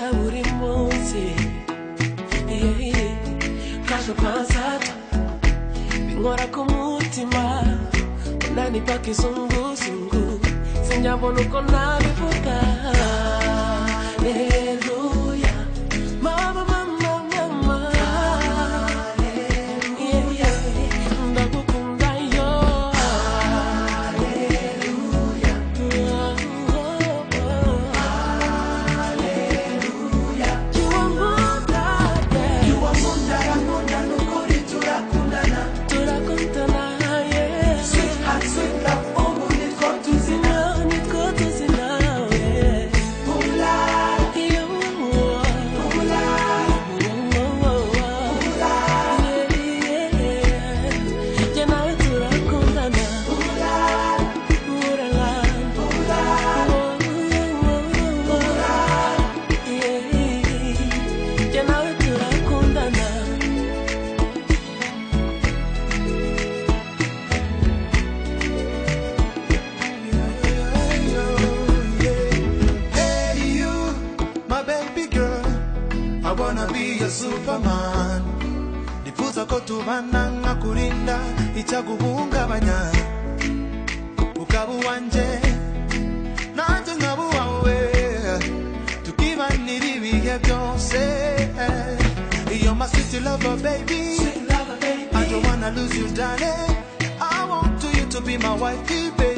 ya buri munsi kaje kwansata bingora ku mutima unanipa kizunguzungu sinjabona uko nabivuga haleluya mama mama mama haleluya ndagukunda yo haleluya haleluya you are munda nukuri turakundana yeah sweet heart sweet love I wanna be a Superman. Nifuza kotubana ngakurinda ichaguhungabanya ukabu wanje nanje ngabu wawe tukibanira ibihe byose. You're my sweet lover baby, I don't wanna lose you darling. I want you to be my wife baby.